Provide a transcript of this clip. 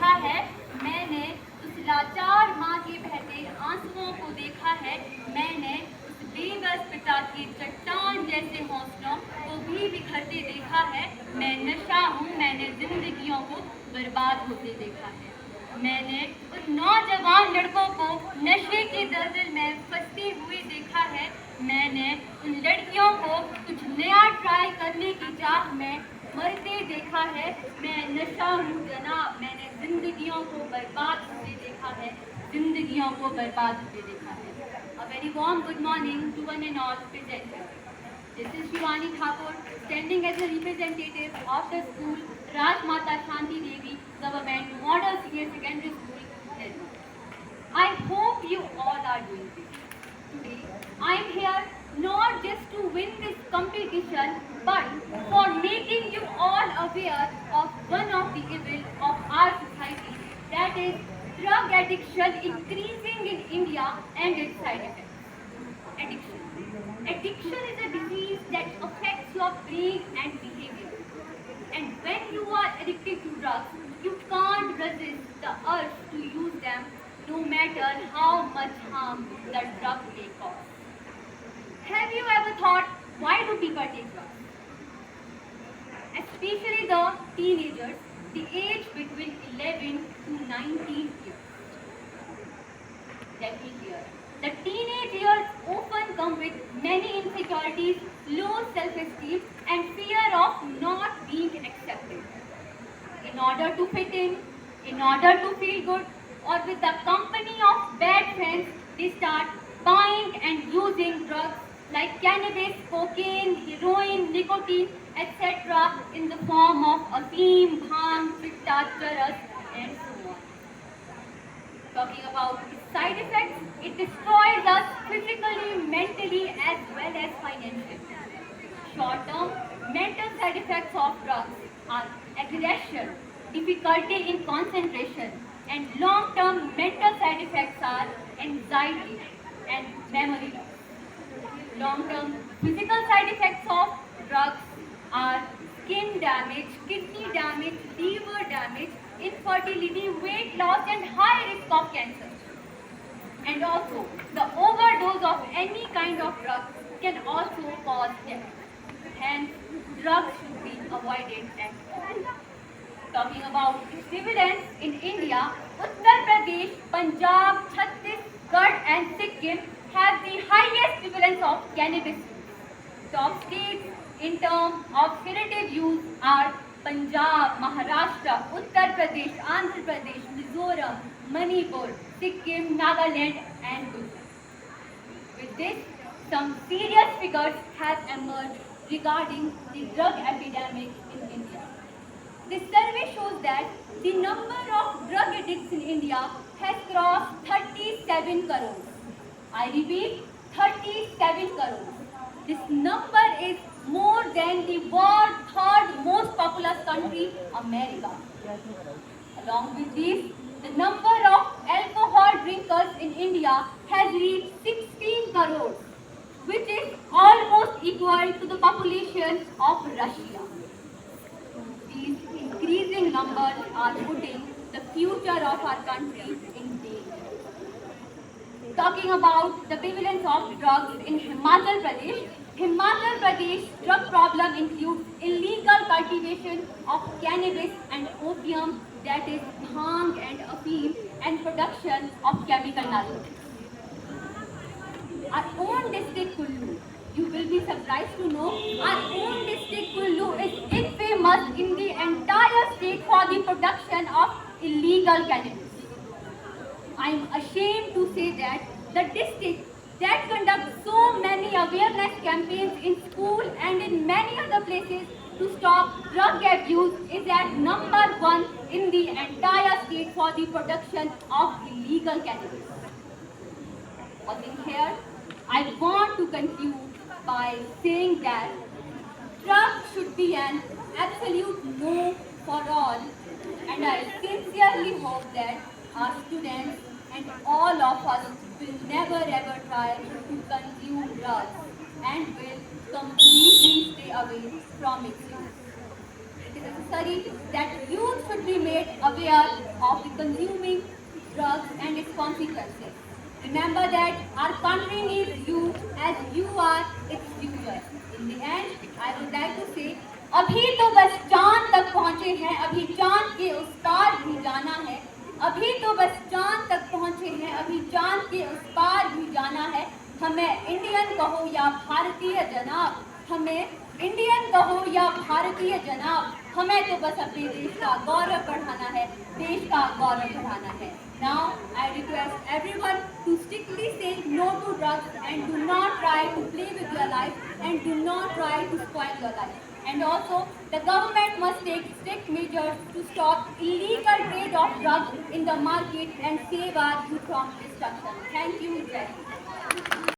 देखा है मैंने, उस लाचार माँ के बहते आंसुओं को देखा है मैंने, उस बेबस पिता के चट्टान जैसे हौसलों को भी बिखरते देखा है। मैं नशा हूँ, मैंने जिंदगियों को बर्बाद होते देखा है। मैंने उन नौजवान लड़कों को नशे के दलदल में फंसते हुए देखा है। मैंने उन लड़कियों को कुछ नया ट्राई करने की चाह में मरते देखा है। मैं नशा हूँ जनाब, मैंने जिंदगियों को बर्बाद होते देखा है, जिंदगियों को बर्बाद होते देखा है। A very warm good morning to one and all present. This is Shivani Thakur, standing as a representative of the school Rajmata Shanti Devi Government Model Senior Secondary School, Delhi. I hope you all are doing great. Today, I am here not just to win this competition, but for making you all aware of one of the evils of our society, that is drug addiction increasing in India and its side effects. Addiction. Addiction is a disease that affects your brain and behavior. And when you are addicted to drugs, you can't resist the urge to use them no matter how much harm the drug may cause. Have you ever thought, why do people take drugs? Especially the teenagers, the age between 11 to 19 years. Let me clear. The teenage years often come with many insecurities, low self-esteem, and fear of not being accepted. In order to fit in order to feel good, or with the company of bad friends, they start buying and using drugs like cannabis, cocaine, heroin, nicotine, etc. in the form of afim, bhang, pitta, charas, and so on. Talking about its side effects, it destroys us physically, mentally, as well as financially. Short-term mental side effects of drugs are aggression, difficulty in concentration, and long-term mental side effects are anxiety and memory loss. Long-term physical side effects of drugs are skin damage, kidney damage, liver damage, infertility, weight loss, and high risk of cancer. And also, the overdose of any kind of drug can also cause death. Hence, drugs should be avoided at all. Talking about its prevalence in India, Uttar Pradesh, Punjab, Chhattisgarh, and Sikkim have the highest prevalence of cannabis use. Top states in terms of sedative use are Punjab, Maharashtra, Uttar Pradesh, Andhra Pradesh, Mizoram, Manipur, Sikkim, Nagaland, and Gujarat. With this, some serious figures have emerged regarding the drug epidemic in India. This survey shows that the number of drug addicts in India has crossed 37 crores. I repeat, 37 crores. This number is more than the world's third most populous country, America. Along with this, the number of alcohol drinkers in India has reached 16 crores, which is almost equal to the population of Russia. These increasing numbers are putting the future of our country in danger. Talking about the prevalence of drugs in Himachal Pradesh, Himachal Pradesh drug problem includes illegal cultivation of cannabis and opium, that is bhang and afim, and production of chemical narcotics. Our own district Kullu, you will be surprised to know, our own district Kullu is infamous in the entire state for the production of illegal cannabis. I am ashamed to say that the district that conducts so many awareness campaigns in school and in many other places to stop drug abuse is at number 1 in the entire state for the production of illegal cannabis. Pausing here, I want to conclude by saying that drugs should be an absolute no for all, and I sincerely hope that our students and all of us will never ever try to consume drugs and will completely stay away from its use. it is necessary that youth should be made aware of the consuming drugs and its consequences. Remember that our country needs you as you are its future. In the end, I would like to say, अभी तो बस चांद तक पहुंचे हैं, अभी चांद के उस पार भी जाना है. अभी तो बस चांद तक पहुंचे हैं, अभी चांद के उस पार भी जाना है. हमें इंडियन कहो या भारतीय जनाब, हमें इंडियन कहो या भारतीय जनाब, हमें तो बस अपने देश का गौरव बढ़ाना है, देश का गौरव बढ़ाना है. Now I request everyone to strictly say no to drugs and do not try to play with your life and do not try to spoil your life. And also, the government must take strict measures to stop illegal trade of drugs in the market and save our youth from destruction. Thank you. Jai Hind.